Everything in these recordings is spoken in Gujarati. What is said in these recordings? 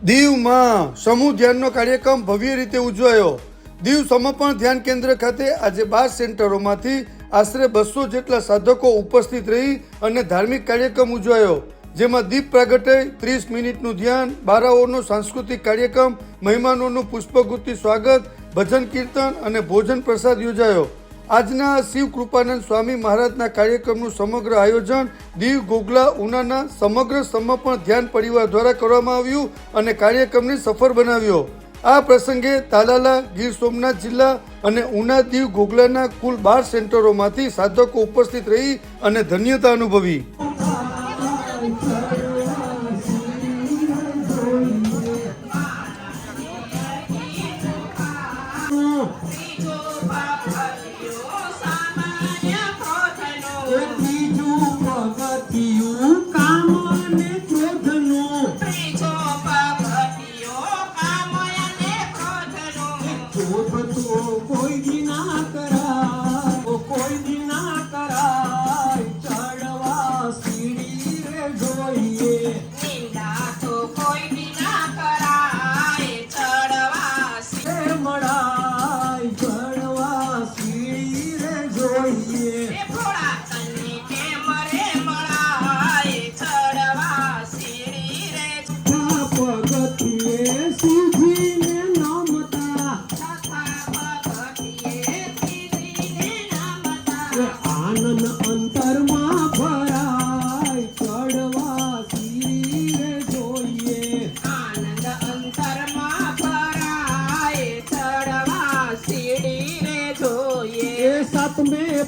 દીવમાં સમૂહ ધ્યાનનો કાર્યક્રમ ભવ્ય રીતે ઉજવાયો। દીવ સમર્પણ ધ્યાન કેન્દ્ર ખાતે આજે 12 સેન્ટરોમાંથી આશરે 200 જેટલા સાધકો ઉપસ્થિત રહી અને ધાર્મિક કાર્યક્રમ ઉજવાયો, જેમાં દીપ પ્રાગટ્ય, 30 મિનિટનું ધ્યાન, બારાઓનો સાંસ્કૃતિક કાર્યક્રમ, મહેમાનોનું પુષ્પગુચ્છથી સ્વાગત, ભજન કીર્તન અને ભોજન પ્રસાદ યોજાયો। આજના શિવ કૃપાનંદ સ્વામી મહારાજના કાર્યક્રમનું સમગ્ર આયોજન દીવ ગોગલા ઉનાના સમગ્ર સમર્પણ ધ્યાન પરિવાર દ્વારા કરવામાં આવ્યું અને કાર્યક્રમને સફળ બનાવ્યો। આ પ્રસંગે તાલાલા, ગીર સોમનાથ જિલ્લા અને ઉના દીવ ગોગલાના કુલ 12 સેન્ટરોમાંથી સાધકો ઉપસ્થિત રહી અને ધન્યતા અનુભવી।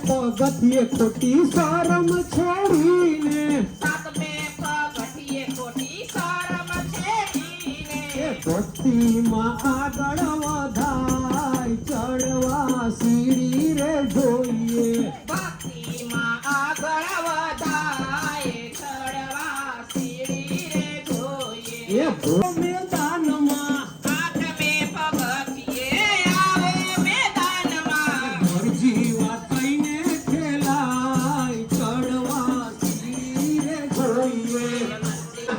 પગથિયે ખોટી શરમ છોડીને, ભક્તિમાં આગળ વધાય, ચડવા સીડી રે જોઈએ। ભક્તિમાં આગળ વધાય, ચડવા સીડી રે જોઈએ। મેદાનમાં આઠમે પગથિયે આવે મેદાનમાં, મરજી વાત કઈને ખેલાય, ચડવા સીડી રે જોઈએ।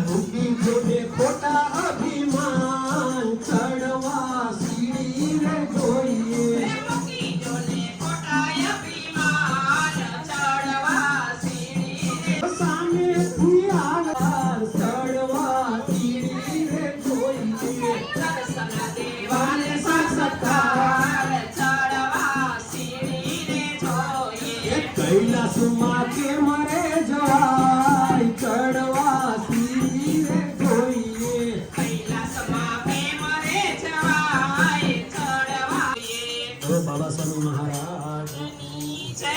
ભૂખી જોડે ખોટા અભિમાન, ચડવા સીડી રે જોઈએ। મૂકી જોને ખોટા અભિમાન, ચડવા સીડી રે સામેથી આગળ, ચડવા સીડી રે જોઈએ। દર્શન દેવાને સાક્ષાત્કાર, ચડવા સીડી રે જોઈએ। કૈલાસમાં કેમ રે જવાય, ચડવા સીડી રે જોઈએ। કૈલાસમાં પ્રેમ રે જવાય, ચડવા જોઈએ। બાબા સ્વામી મહારાજ જય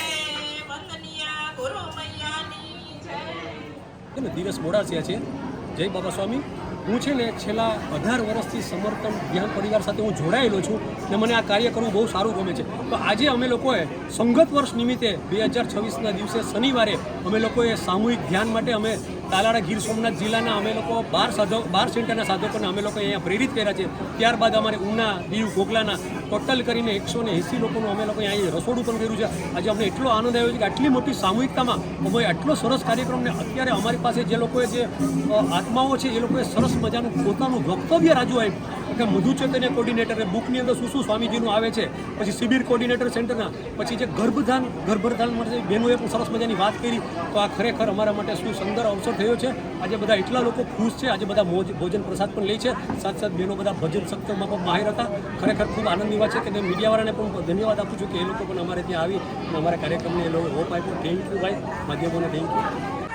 વંદનિયા ગુરુ મૈયાની જય। ધીરજ મોડાસિયા છે। જય બાબા સ્વામી। હું છે ને છેલ્લા 18 વર્ષથી સમર્પણ ધ્યાન પરિવાર સાથે હું જોડાયેલો છું ને મને આ કાર્ય કરવું બહુ સારું ગમે છે। તો આજે અમે લોકોએ સંગત વર્ષ નિમિત્તે 2026ના દિવસે શનિવારે અમે લોકોએ સામૂહિક ધ્યાન માટે અમે તાલાળા ગીર સોમનાથ જિલ્લાના અમે લોકો 12 સેન્ટરના સાધકોને અમે લોકો અહીંયા પ્રેરિત કર્યા છે। ત્યારબાદ અમારે ઉના, દીવ, ગોગલાના ટોટલ કરીને 180 લોકોનું અમે લોકો અહીંયા રસોડું પણ કર્યું છે। આજે અમને એટલો આનંદ આવ્યો છે કે આટલી મોટી સામૂહિકતામાં અમે આટલો સરસ કાર્યક્રમને અત્યારે અમારી પાસે જે લોકોએ જે આત્માઓ છે એ લોકોએ સરસ મજાનું પોતાનું વક્તવ્ય રાજુ આપ્યું કે મધુ ચૈતન્ય કોર્ડિનેટરે બુકની અંદર શું સ્વામીજીનું આવે છે, પછી શિબિર કોર્ડિનેટર સેન્ટરના, પછી જે ગર્ભધાન માટે બહેનોએ પણ સરસ મજાની વાત કરી। તો આ ખરેખર અમારા માટે શું સુંદર અવસર થયો છે। આજે બધા એટલા લોકો ખુશ છે, આજે બધા ભોજન પ્રસાદ પણ લે છે, સાથે બહેનો બધા ભજન સત્સંગમાં પણ માહિર હતા। ખરેખર ખૂબ આનંદની વાત છે કે મીડિયાવાળાને પણ ધન્યવાદ આપું છું કે એ લોકો પણ અમારે ત્યાં આવી અને અમારા કાર્યક્રમને એ લોકો હોપ આપ્યો। થેન્ક યુ ભાઈ, માધ્યમોને થેન્ક યુ।